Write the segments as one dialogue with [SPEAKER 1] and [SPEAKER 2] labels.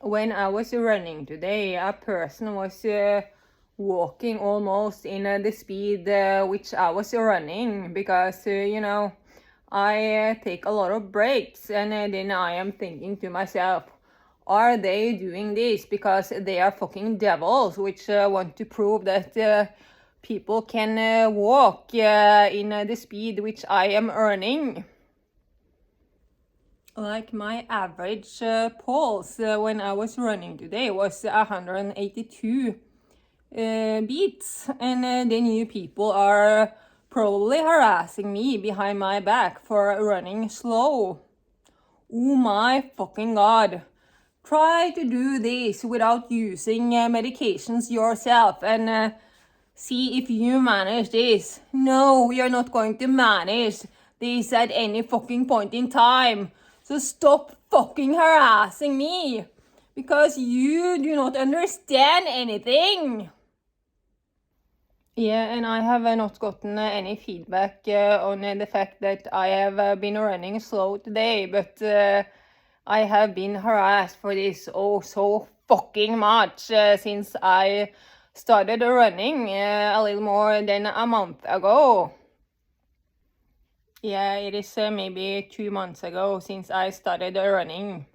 [SPEAKER 1] when I was running today, a person was walking almost in the speed which I was running, because I take a lot of breaks, and then I am thinking to myself, are they doing this because they are fucking devils which want to prove that people can walk in the speed which I am earning? Like my average pulse when I was running today was 182 beats, and the new people are probably harassing me behind my back for running slow. Oh my fucking god. Try to do this without using medications yourself and see if you manage this. No, you're not going to manage this at any fucking point in time. So stop fucking harassing me, because you do not understand anything. Yeah, and I have not gotten any feedback on the fact that I have been running slow today, but I have been harassed for this so fucking much since I started running a little more than a month ago. Yeah, it is maybe 2 months ago since I started running.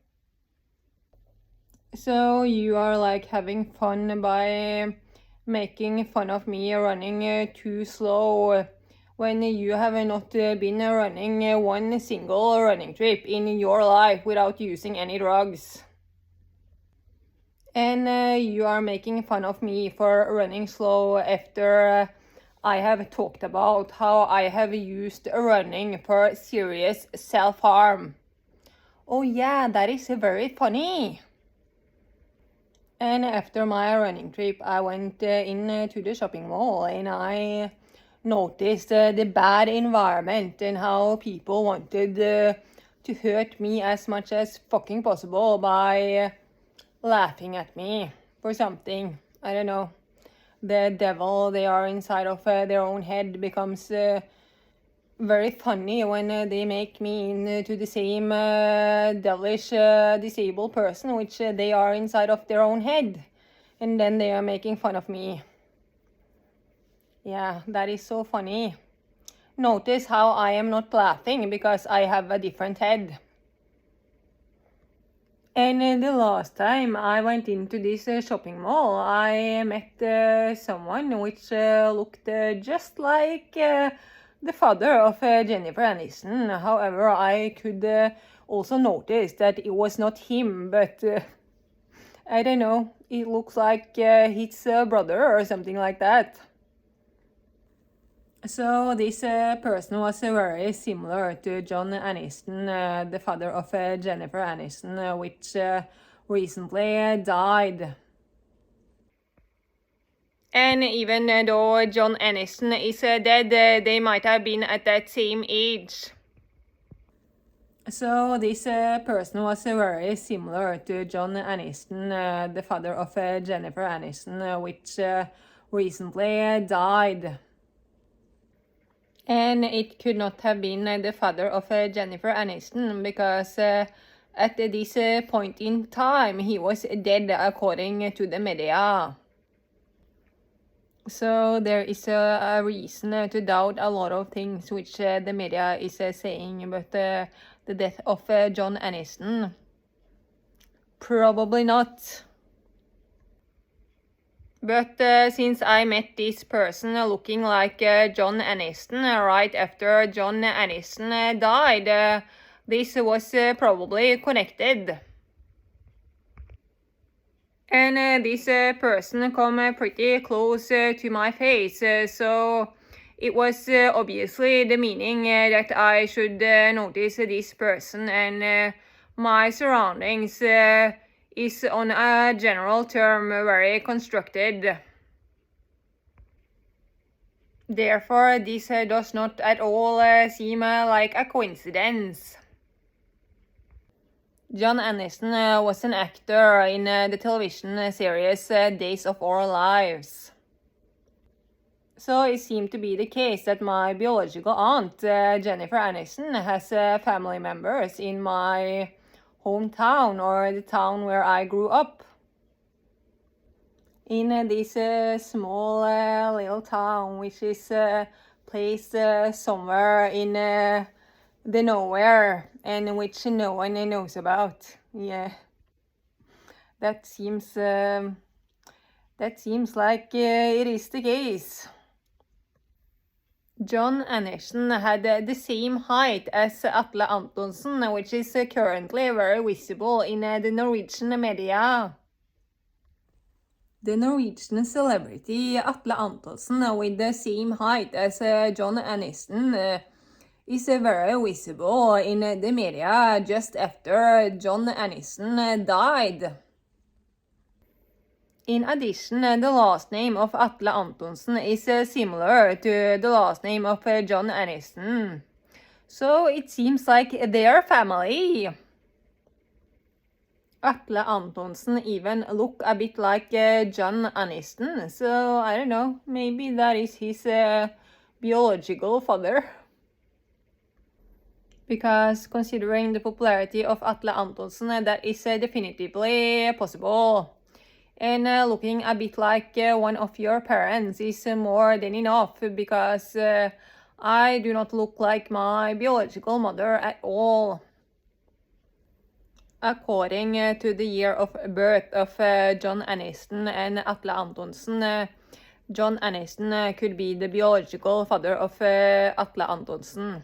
[SPEAKER 1] So you are like having fun by making fun of me running too slow when you have not been running one single running trip in your life without using any drugs. And you are making fun of me for running slow after I have talked about how I have used running for serious self-harm. Oh yeah, that is very funny. And after my running trip, I went to the shopping mall, and I noticed the bad environment and how people wanted to hurt me as much as fucking possible by laughing at me for something. I don't know. The devil they are inside of their own head becomes very funny when they make me into the same devilish disabled person which they are inside of their own head, and then they are making fun of me. Yeah, that is so funny. Notice how I am not laughing because I have a different head. And the last time I went into this shopping mall, I met someone which looked just like the father of Jennifer Aniston. However, I could also notice that it was not him, but I don't know, it looks like his brother or something like that. So this person was very similar to John Aniston, the father of Jennifer Aniston, which recently died. And even though John Aniston is dead, they might have been at that same age. So this person was very similar to John Aniston, the father of Jennifer Aniston, which recently died. And it could not have been the father of Jennifer Aniston, because at this point in time he was dead according to the media. So there is a reason to doubt a lot of things which the media is saying about the death of John Aniston. Probably not. But since I met this person looking like John Aniston right after John Aniston died, this was probably connected. And this person come pretty close to my face, so it was obviously the meaning that I should notice this person and my surroundings is on a general term very constructed. Therefore, this does not at all seem like a coincidence. John Aniston was an actor in the television series Days of Our Lives. So it seemed to be the case that my biological aunt, Jennifer Aniston, has family members in my hometown or the town where I grew up. In this small little town, which is placed somewhere in the nowhere, and which no one knows about. Yeah, that seems like it is the case. John Aniston had the same height as Atle Antonsen, which is currently very visible in the Norwegian media. The Norwegian celebrity Atle Antonsen, with the same height as John Aniston, is very visible in the media just after John Aniston died. In addition, the last name of Atle Antonsen is similar to the last name of John Aniston. So it seems like they're family. Atle Antonsen even look a bit like John Aniston, so I don't know, maybe that is his biological father. Because considering the popularity of Atle Antonsen, that is definitively possible. And looking a bit like one of your parents is more than enough, because I do not look like my biological mother at all. According to the year of birth of John Aniston and Atle Antonsen, John Aniston could be the biological father of Atle Antonsen.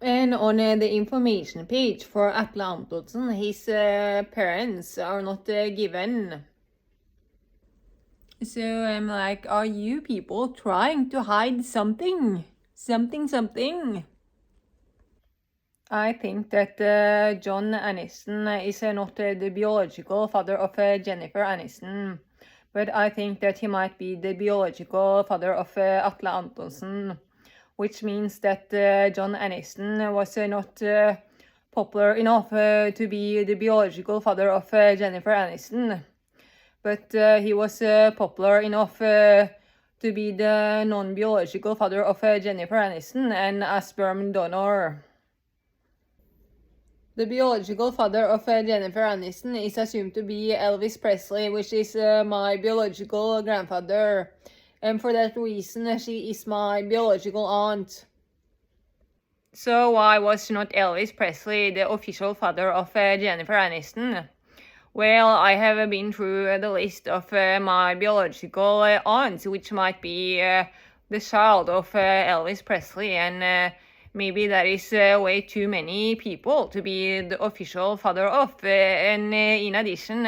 [SPEAKER 1] And on the information page for Atle Antonsen, his parents are not given. So I'm like, are you people trying to hide something? Something? I think that John Aniston is not the biological father of Jennifer Aniston, but I think that he might be the biological father of Atle Antonsen, which means that John Aniston was not popular enough to be the biological father of Jennifer Aniston, but he was popular enough to be the non-biological father of Jennifer Aniston and a sperm donor. The biological father of Jennifer Aniston is assumed to be Elvis Presley, which is my biological grandfather. And for that reason, she is my biological aunt. So why was not Elvis Presley the official father of Jennifer Aniston? Well, I have been through the list of my biological aunts, which might be the child of Elvis Presley, and maybe that is way too many people to be the official father of. And in addition,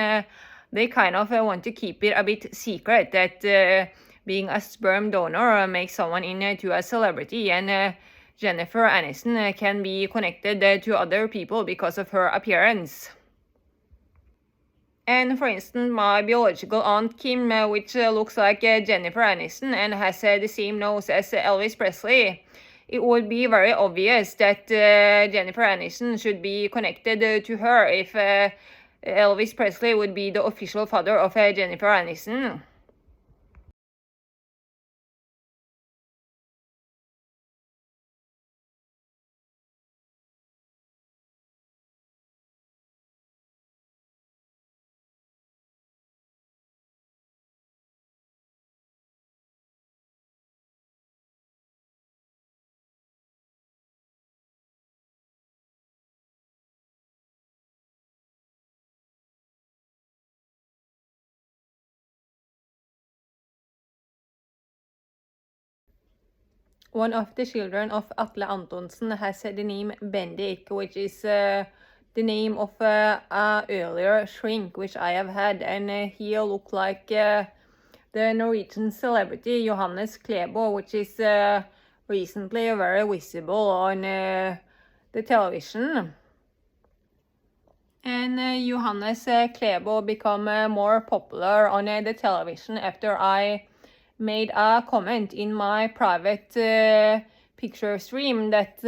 [SPEAKER 1] they kind of want to keep it a bit secret that being a sperm donor makes someone into a celebrity, and Jennifer Aniston can be connected to other people because of her appearance. And for instance, my biological aunt Kim, which looks like Jennifer Aniston and has the same nose as Elvis Presley, it would be very obvious that Jennifer Aniston should be connected to her if Elvis Presley would be the official father of Jennifer Aniston. One of the children of Atle Antonsen has the name Bendik, which is the name of an earlier shrink which I have had, and he looked like the Norwegian celebrity Johannes Klebo, which is recently very visible on the television. And Johannes Klebo became more popular on the television after I made a comment in my private picture stream that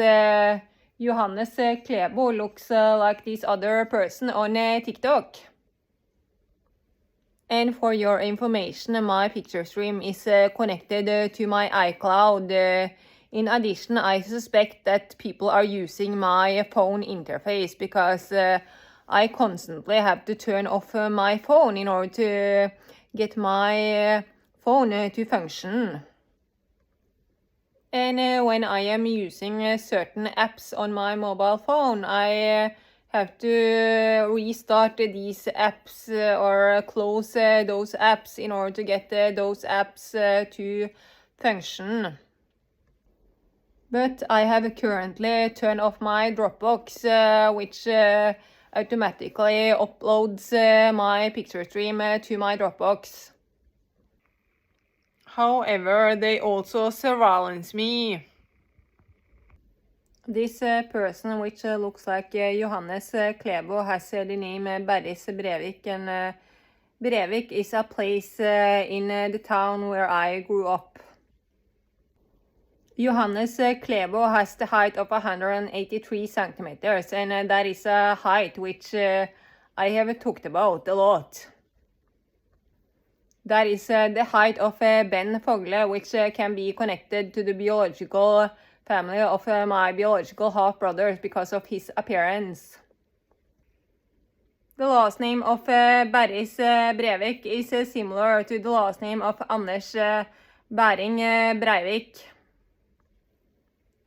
[SPEAKER 1] Johannes Klebo looks like this other person on TikTok. And for your information, my picture stream is connected to my iCloud In addition, I suspect that people are using my phone interface because I constantly have to turn off my phone in order to get my phone to function. And when I am using certain apps on my mobile phone, I have to restart these apps or close those apps in order to get those apps to function. But I have currently turned off my Dropbox, which automatically uploads my picture stream to my Dropbox. However, they also surveillance me. This person, which looks like Johannes Klebo, has the name Berris Brevik, and Brevik is a place in the town where I grew up. Johannes Klebo has the height of 183 centimeters, and that is a height which I have talked about a lot. That is the height of Ben Fogle, which can be connected to the biological family of my biological half-brothers because of his appearance. The last name of Berris Brevik is similar to the last name of Anders Bæring Breivik.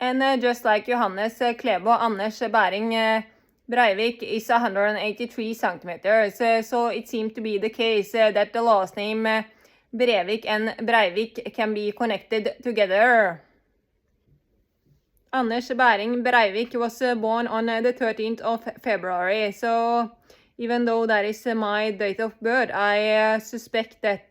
[SPEAKER 1] And just like Johannes Klebo, Anders Bæring Breivik is 183 centimeters, so it seems to be the case that the last name Brevik and Breivik can be connected together. Anders Bæring Breivik was born on the 13th of February, so even though that is my date of birth, I suspect that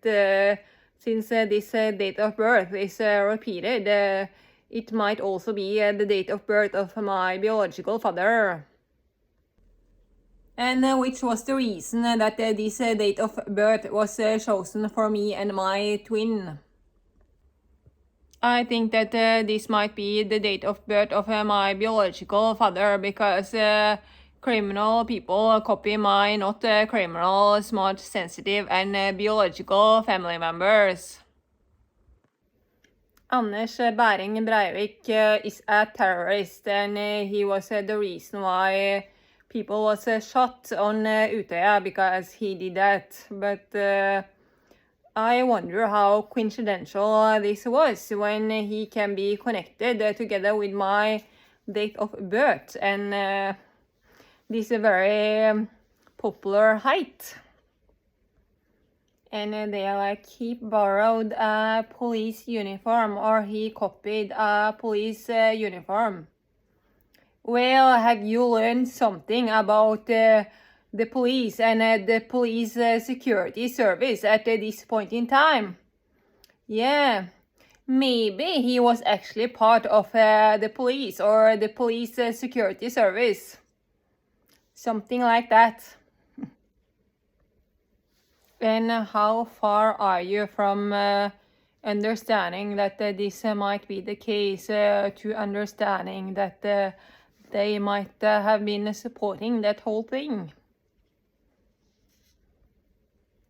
[SPEAKER 1] since this date of birth is repeated, it might also be the date of birth of my biological father. And which was the reason that this date of birth was chosen for me and my twin. I think that this might be the date of birth of my biological father because criminal people copy my not criminal, smart, sensitive, and biological family members. Anders Bæring Breivik is a terrorist, and he was the reason why people was shot on Utøya because he did that. But I wonder how coincidental this was when he can be connected together with my date of birth and this very popular height. And they are like, he borrowed a police uniform or he copied a police uniform. Well, have you learned something about the police and the police security service at this point in time? Yeah, maybe he was actually part of the police or the police security service. Something like that. And how far are you from understanding that this might be the case to understanding that they might have been supporting that whole thing?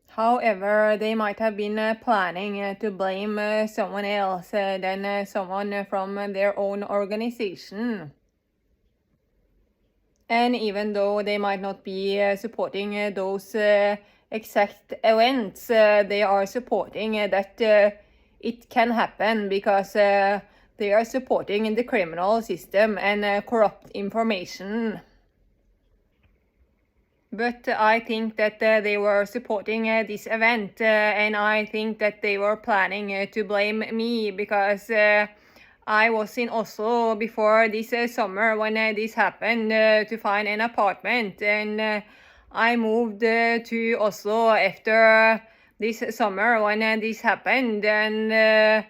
[SPEAKER 1] However, they might have been planning to blame someone else than someone from their own organization. And even though they might not be supporting those exact events, they are supporting that it can happen because they are supporting the criminal system and corrupt information. But I think that they were supporting this event and I think that they were planning to blame me because I was in Oslo before this summer when this happened to find an apartment, and I moved to Oslo after this summer when this happened, and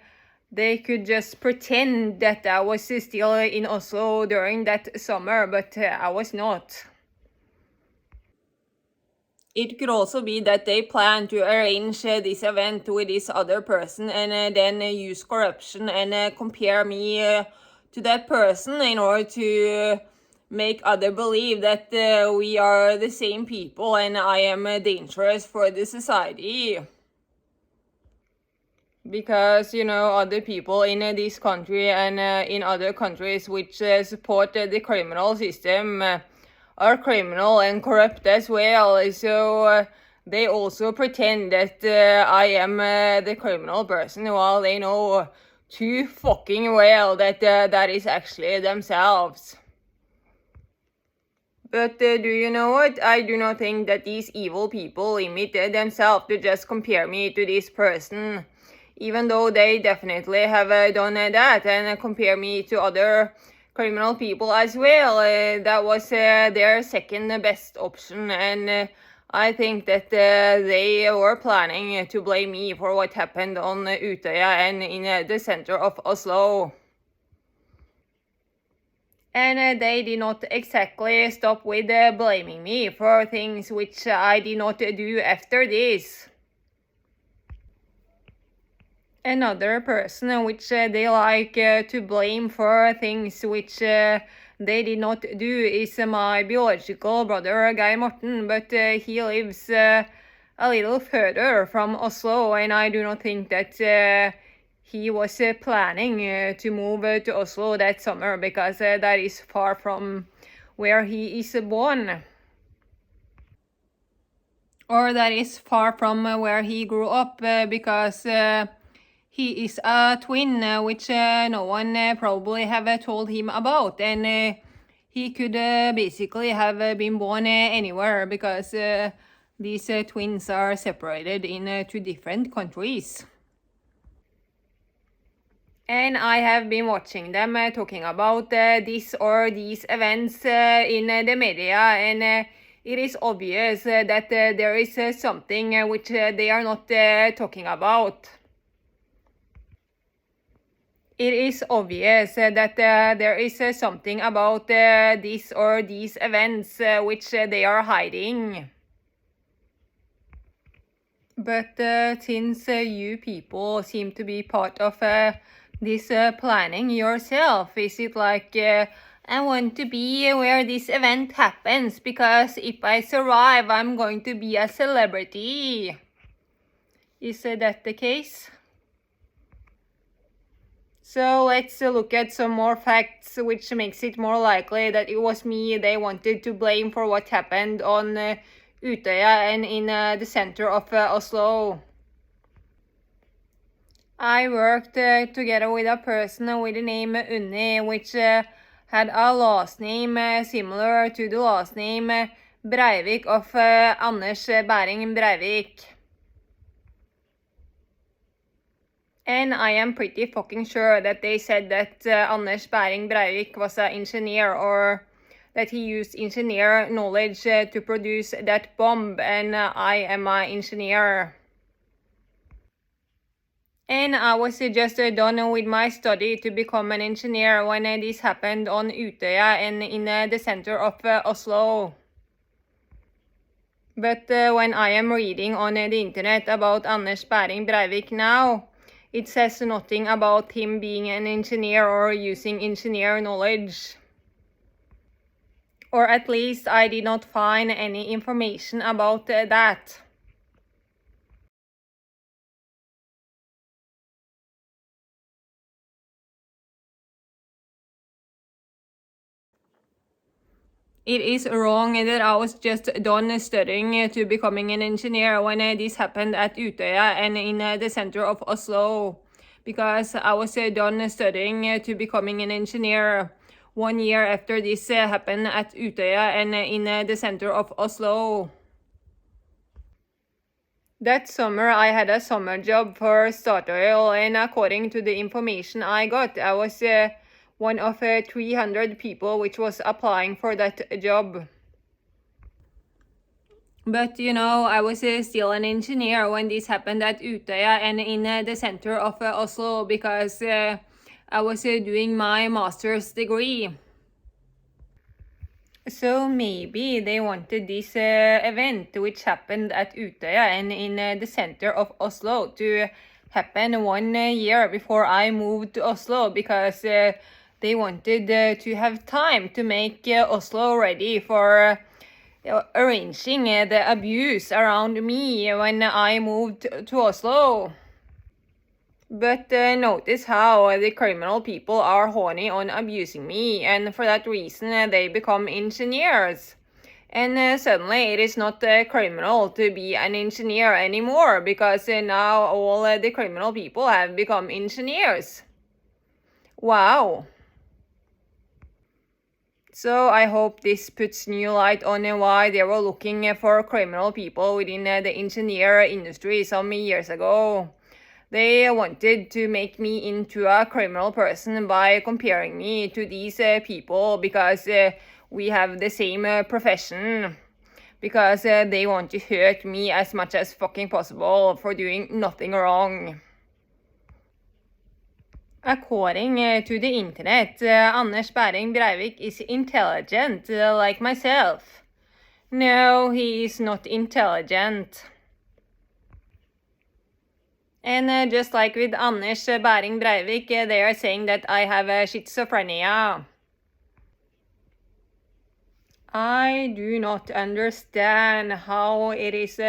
[SPEAKER 1] they could just pretend that I was still in Oslo during that summer, but I was not. It could also be that they plan to arrange this event with this other person and then use corruption and compare me to that person in order to make others believe that we are the same people and I am dangerous for the society. because other people in this country and in other countries which support the criminal system are criminal and corrupt as well, so they also pretend that I am the criminal person while they know too fucking well that that is actually themselves. But do you know what? I do not think that these evil people limit themselves to just compare me to this person. Even though they definitely have done that and compare me to other criminal people as well. That was their second best option, and I think that they were planning to blame me for what happened on Utøya and in the center of Oslo. And they did not exactly stop with blaming me for things which I did not do after this. Another person which they like to blame for things which they did not do is my biological brother Geir Morten, but he lives a little further from Oslo, and I do not think that he was planning to move to Oslo that summer, because that is far from where he is born. Or that is far from where he grew up, because he is a twin, which no one probably have told him about, and he could basically have been born anywhere, because these twins are separated in two different countries. And I have been watching them talking about this or these events in the media, and it is obvious that there is something which they are not talking about. It is obvious that there is something about this or these events which they are hiding. But since you people seem to be part of this planning yourself, is it like I want to be where this event happens, because if I survive, I'm going to be a celebrity? Is that the case? So let's look at some more facts which makes it more likely that it was me they wanted to blame for what happened on Utøya and in the center of Oslo. I worked together with a person with the name Unni, which had a last name similar to the last name Breivik of Anders Behring Breivik. And I am pretty fucking sure that they said that Anders Behring Breivik was an engineer, or that he used engineer knowledge to produce that bomb, and I am an engineer. And I was just done with my study to become an engineer when this happened on Utøya and in the center of Oslo. But when I am reading on the internet about Anders Behring Breivik now, it says nothing about him being an engineer or using engineer knowledge. Or at least I did not find any information about that. It is wrong that I was just done studying to becoming an engineer when this happened at Utøya and in the center of Oslo, because I was done studying to becoming an engineer 1 year after this happened at Utøya and in the center of Oslo. That summer I had a summer job for Statoil, and according to the information I got, I was one of 300 people which was applying for that job. But I was still an engineer when this happened at Utøya and in the center of Oslo, because I was doing my master's degree. So maybe they wanted this event which happened at Utøya and in the center of Oslo to happen 1 year before I moved to Oslo, because they wanted to have time to make Oslo ready for arranging the abuse around me when I moved to Oslo. But notice how the criminal people are horny on abusing me, and for that reason they become engineers. And suddenly it is not criminal to be an engineer anymore, because now all the criminal people have become engineers. Wow. So I hope this puts new light on why they were looking for criminal people within the engineer industry some years ago. They wanted to make me into a criminal person by comparing me to these people, because we have the same profession. Because they want to hurt me as much as fucking possible for doing nothing wrong. According to the internet, Anders Behring Breivik is intelligent, like myself. No, he is not intelligent. And just like with Anders Behring Breivik, they are saying that I have schizophrenia. I do not understand how it is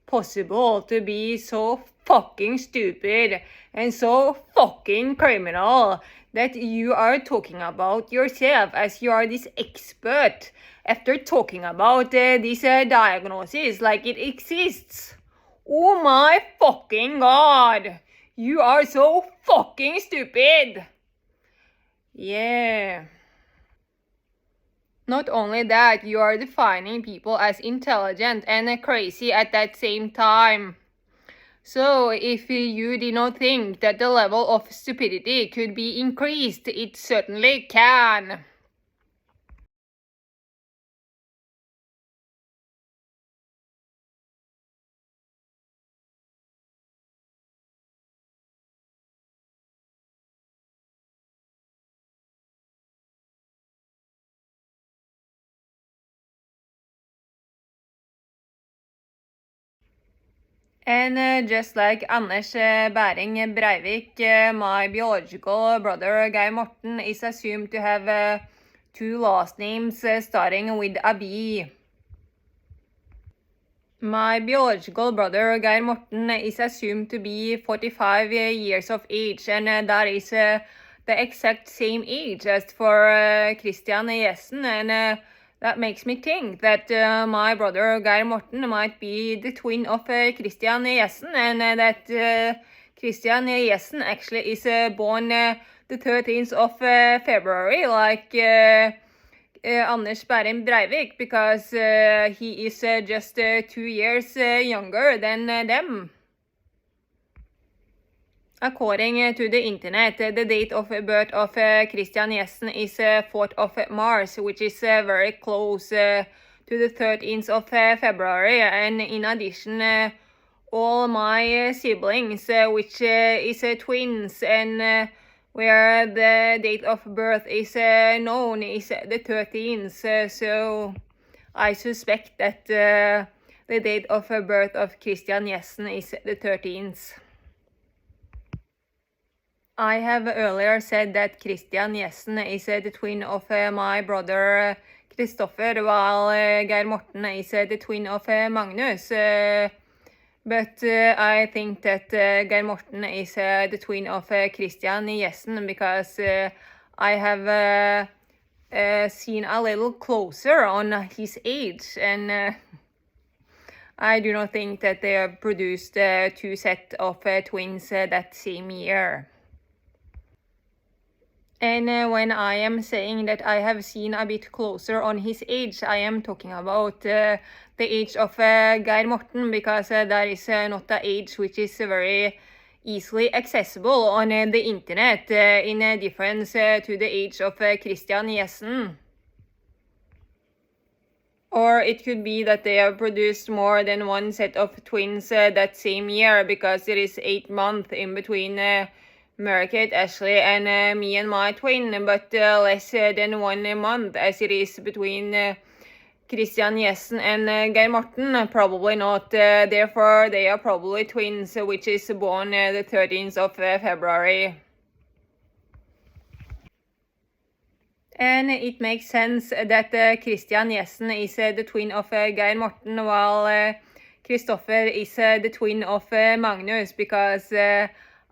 [SPEAKER 1] possible to be so fucking stupid and so fucking criminal that you are talking about yourself as you are this expert after talking about this diagnosis like it exists. Oh my fucking god! You are so fucking stupid! Yeah. Not only that, you are defining people as intelligent and crazy at that same time. So, if you did not think that the level of stupidity could be increased, it certainly can. And just like Anders Behring Breivik, my biological brother Geir Morten is assumed to have 2 last names starting with a B. My biological brother Geir Morten is assumed to be 45 years of age, and that is the exact same age as for Christian Jessen, and that makes me think that my brother Geir Morten might be the twin of Christian Jessen, and that Christian Jessen actually is born the 13th of February, like Anders Behring Breivik, because he is just 2 years younger than them. According to the internet, the date of birth of Christian Jessen is 4th of March, which is very close to the 13th of February. And in addition, all my siblings, which is twins, and where the date of birth is known, is the 13th. So I suspect that the date of birth of Christian Jessen is the 13th. I have earlier said that Christian Jessen is the twin of my brother Kristoffer, while Geir Morten is the twin of Magnus. But I think that Geir Morten is the twin of Christian Jessen, because I have seen a little closer on his age, and I do not think that they have produced 2 sets of twins that same year. And when I am saying that I have seen a bit closer on his age, I am talking about the age of Geir Morten, because that is not the age which is very easily accessible on the internet, in difference to the age of Christian Jessen. Or it could be that they have produced more than 1 set of twins that same year, because there is 8 months in between Mary-Kate Ashley and me and my twin, but less than 1 month as it is between Christian Jessen and Geir Morten. Probably not. Therefore, they are probably twins, which is born the 13th of February. And it makes sense that Christian Jessen is the twin of Geir Morten, while Kristoffer is the twin of Magnus, because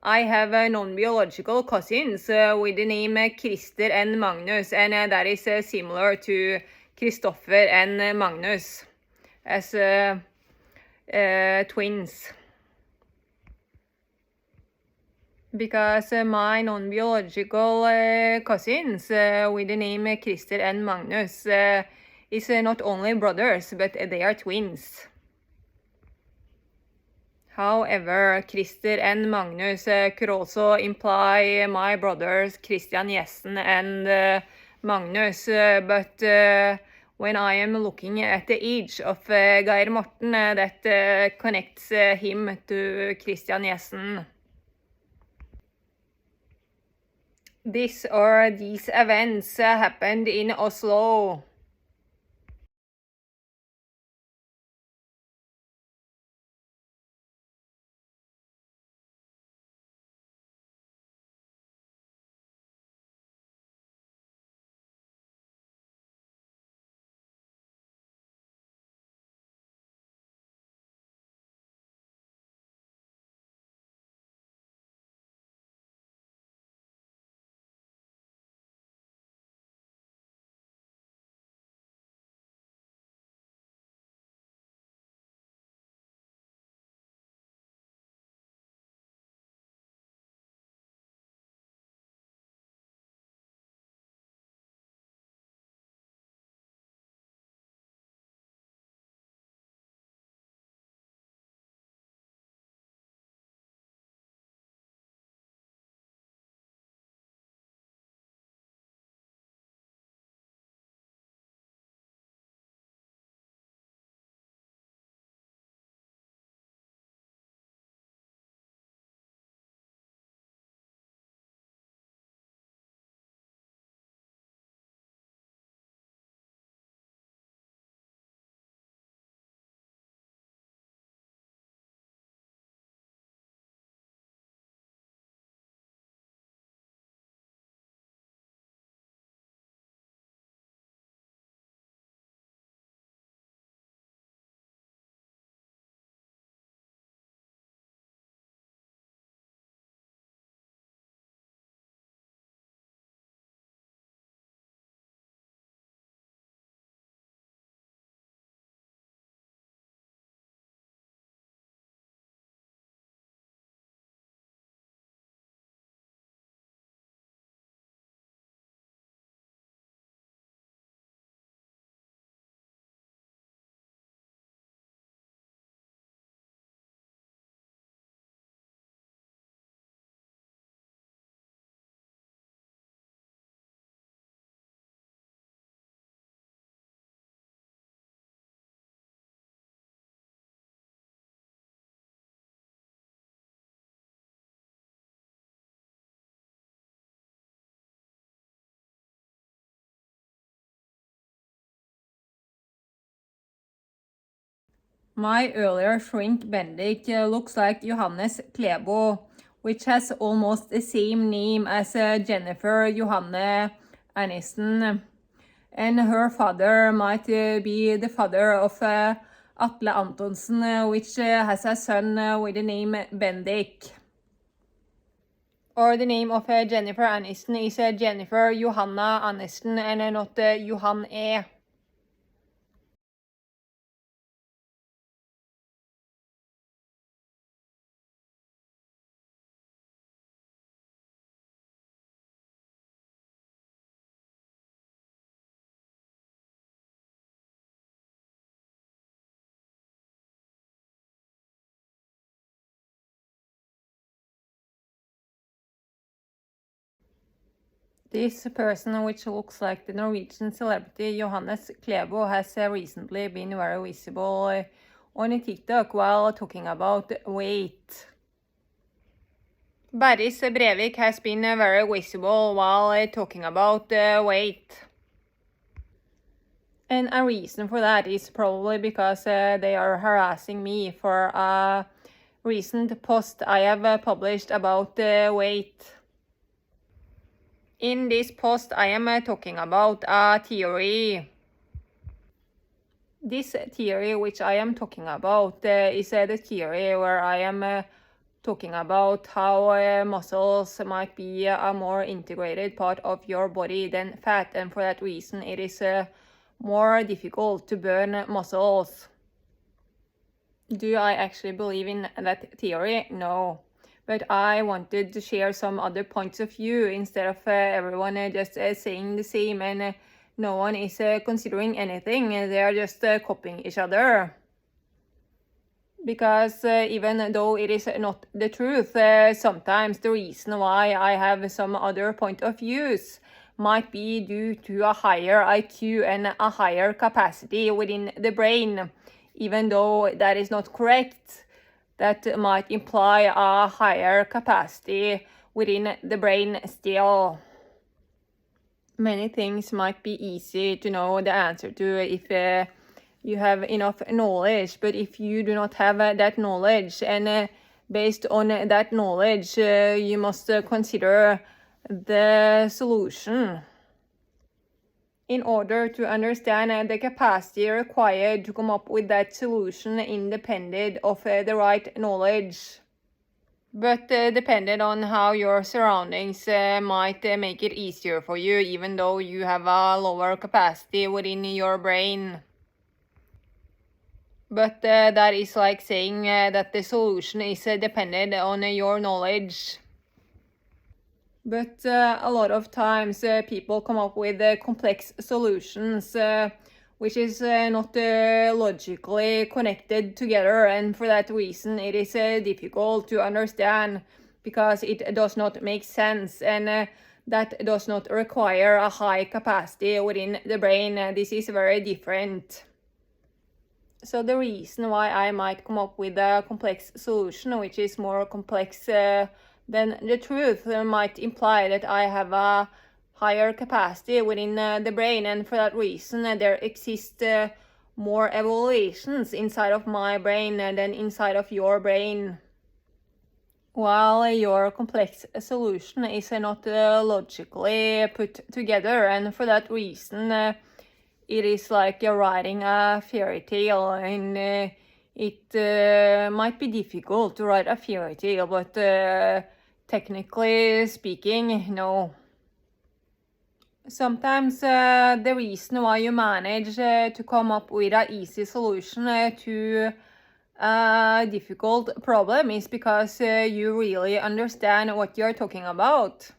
[SPEAKER 1] I have non-biological cousins with the name Christer and Magnus, and that is similar to Christopher and Magnus as twins. Because my non-biological cousins with the name Christer and Magnus is not only brothers, but they are twins. However, Christer and Magnus could also imply my brothers Christian Jessen and Magnus, but when I am looking at the age of Geir Morten, that connects him to Christian Jessen. These events happened in Oslo. My earlier shrink Bendik looks like Johannes Klebo, which has almost the same name as Jennifer Johanne Aniston. And her father might be the father of Atle Antonsen, which has a son with the name Bendik. Or the name of Jennifer Aniston is Jennifer Johanna Aniston and not Johan E. This person, which looks like the Norwegian celebrity Johannes Klebo, has recently been very visible on TikTok while talking about weight. Baris Brevik has been very visible while talking about weight. And a reason for that is probably because they are harassing me for a recent post I have published about weight. In this post, I am talking about a theory. This theory which I am talking about is the theory where I am talking about how muscles might be a more integrated part of your body than fat, and for that reason it is more difficult to burn muscles. Do I actually believe in that theory? No. But I wanted to share some other points of view instead of everyone just saying the same, and no one is considering anything. They are just copying each other. Because even though it is not the truth, sometimes the reason why I have some other point of views might be due to a higher IQ and a higher capacity within the brain. Even though that is not correct, that might imply a higher capacity within the brain still. Many things might be easy to know the answer to if you have enough knowledge, but if you do not have that knowledge, and based on that knowledge, you must consider the solution. In order to understand the capacity required to come up with that solution independent of the right knowledge. But depending on how your surroundings might make it easier for you, even though you have a lower capacity within your brain. But that is like saying that the solution is dependent on your knowledge. But a lot of times people come up with complex solutions which is not logically connected together, and for that reason it is difficult to understand because it does not make sense, and that does not require a high capacity within the brain. This is very different. So the reason why I might come up with a complex solution which is more complex then the truth might imply that I have a higher capacity within the brain, and for that reason there exist more evaluations inside of my brain than inside of your brain. While your complex solution is not logically put together, and for that reason it is like you're writing a fairy tale, and it might be difficult to write a fairy tale, but technically speaking, no. Sometimes the reason why you manage to come up with an easy solution to a difficult problem is because you really understand what you're talking about.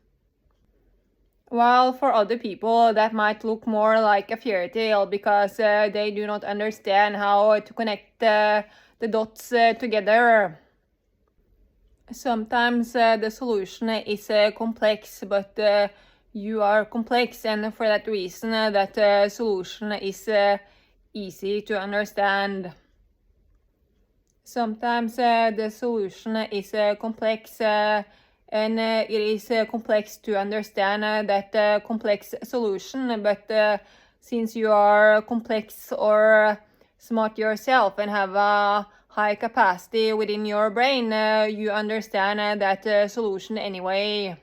[SPEAKER 1] While for other people that might look more like a fairy tale because they do not understand how to connect the dots together. Sometimes the solution is complex, but you are complex, and for that reason that solution is easy to understand. Sometimes the solution is complex, and it is complex to understand that complex solution, but since you are complex or smart yourself and have a high capacity within your brain, you understand that solution anyway.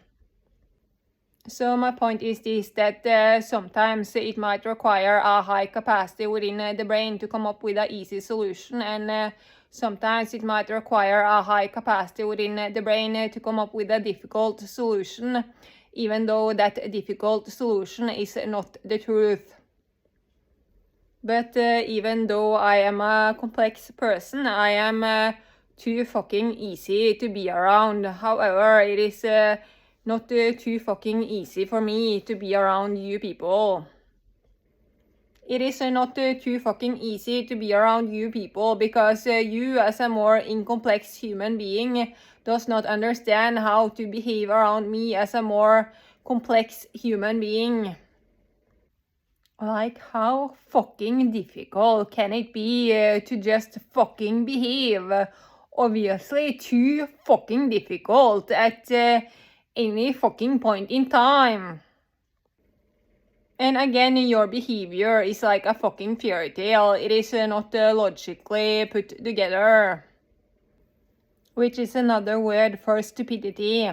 [SPEAKER 1] So my point is this, that sometimes it might require a high capacity within the brain to come up with an easy solution, and sometimes it might require a high capacity within the brain to come up with a difficult solution, even though that difficult solution is not the truth. But even though I am a complex person, I am too fucking easy to be around. However, it is not too fucking easy for me to be around you people. It is not too fucking easy to be around you people because you as a more incomplex human being does not understand how to behave around me as a more complex human being. Like, how fucking difficult can it be to just fucking behave? Obviously too fucking difficult at any fucking point in time. And again, your behavior is like a fucking fairy tale. It is not logically put together. Which is another word for stupidity.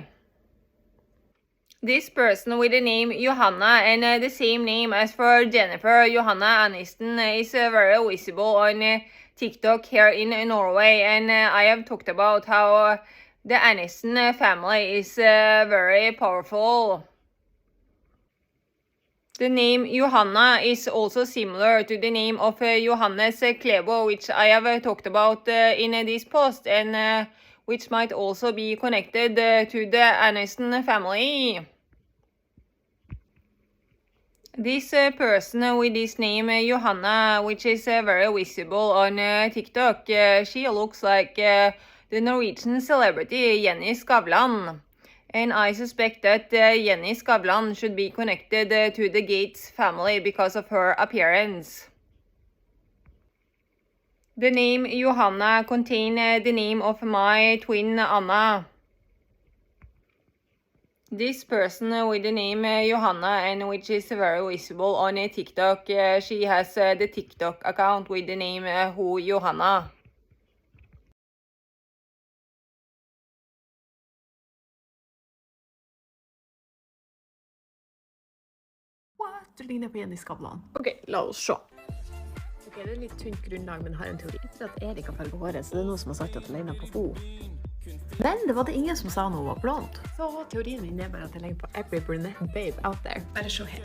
[SPEAKER 1] This person with the name Johanna and the same name as for Jennifer, Johanna Aniston, is very visible on TikTok here in Norway, and I have talked about how The Aniston family is very powerful. The name Johanna is also similar to the name of Johannes Klebo, which I have talked about in this post, and which might also be connected to the Aniston family. This person with this name Johanna, which is very visible on TikTok, she looks like the Norwegian celebrity Jenny Skavlan. And I suspect that Jenny Skavlan should be connected to the Gates family because of her appearance. The name Johanna contains the name of my twin Anna. This person with the name Johanna, and which is very visible on TikTok, she has the TikTok account with the name Who Johanna.
[SPEAKER 2] What? Du ligner på Jenny Skavlan. Ok, la oss se. Ok, det er litt tynt grunnlag, men har en teori. Etter at Erik har farget håret, så det er noen som har sagt at det ligner på henne. Men det var det ingen som sa når hun var blond. Så teorien min er bare at det ligner på every brunette babe out there. Bare se her.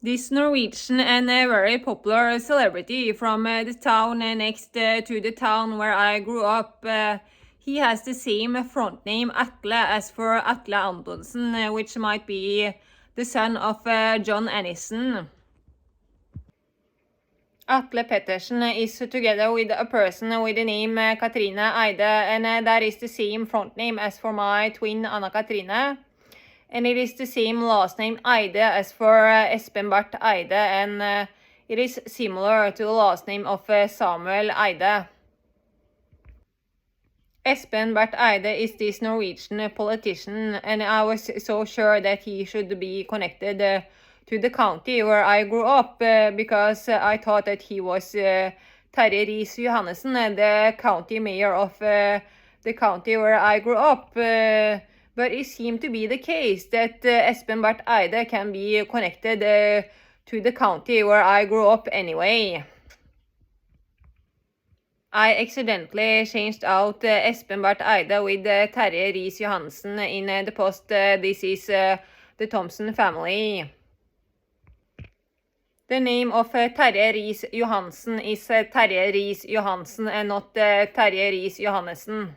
[SPEAKER 1] This Norwegian and a very popular celebrity from the town next to the town where I grew up, he has the same front name Atle as for Atle Antonsen, which might be the son of John Aniston. Atle Pettersen is together with a person with the name Katrine Eide, and that is the same front name as for my twin Anna Katrine. And it is the same last name Eide as for Espen Barth Eide, and it is similar to the last name of Samuel Eide. Espen Barth Eide is this Norwegian politician, and I was so sure that he should be connected to the county where I grew up, because I thought that he was Terje Riis-Johannessen, the county mayor of the county where I grew up. But it seemed to be the case that Espen Barth Eide can be connected to the county where I grew up anyway. I accidentally changed out Espen Barth Eide with Terje Riis-Johannessen in the post. This is the Thomsen family. The name of Terje Riis-Johannessen is Terje Riis-Johansen and not Terje Riis-Johannessen.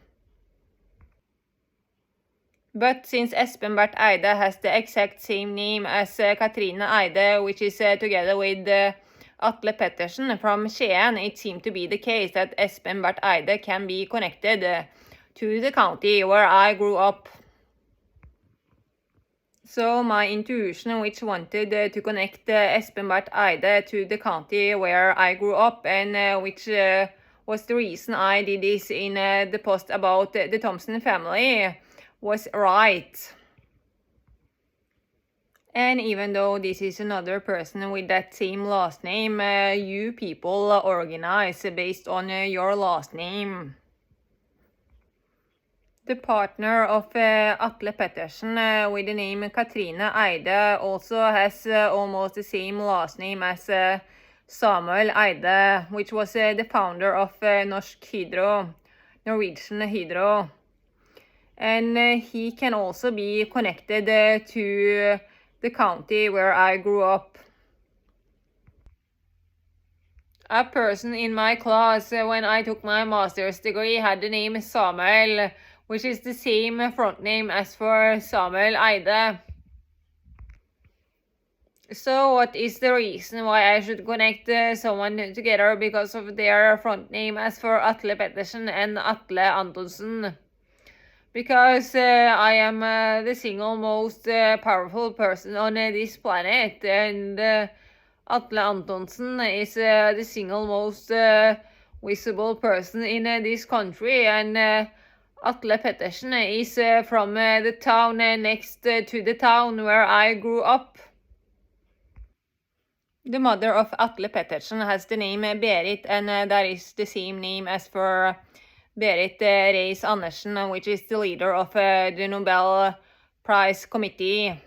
[SPEAKER 1] But since Espen Barth Eide has the exact same name as Katrine Eide, which is together with Atle Pettersen from Skien, it seemed to be the case that Espen Barth Eide can be connected to the county where I grew up. So my intuition, which wanted to connect Espen Barth Eide to the county where I grew up, and which was the reason I did this in the post about the Thomsen family, was right. And even though this is another person with that same last name, you people organize based on your last name. The partner of Atle Pettersen with the name Katrine Eide also has almost the same last name as Samuel Eide, which was the founder of Norsk Hydro, Norwegian Hydro. and he can also be connected to the county where I grew up. A person in my class when I took my master's degree had the name Samuel, which is the same front name as for Samuel Eide. So what is the reason why I should connect someone together because of their front name as for Atle Pettersen and Atle Antonsen? Because I am the single most powerful person on this planet, and Atle Antonsen is the single most visible person in this country, and Atle Pettersen is from the town next to the town where I grew up. The mother of Atle Pettersen has the name Berit, and that is the same name as for Berit Reiss-Andersen, which is the leader of the Nobel Prize Committee.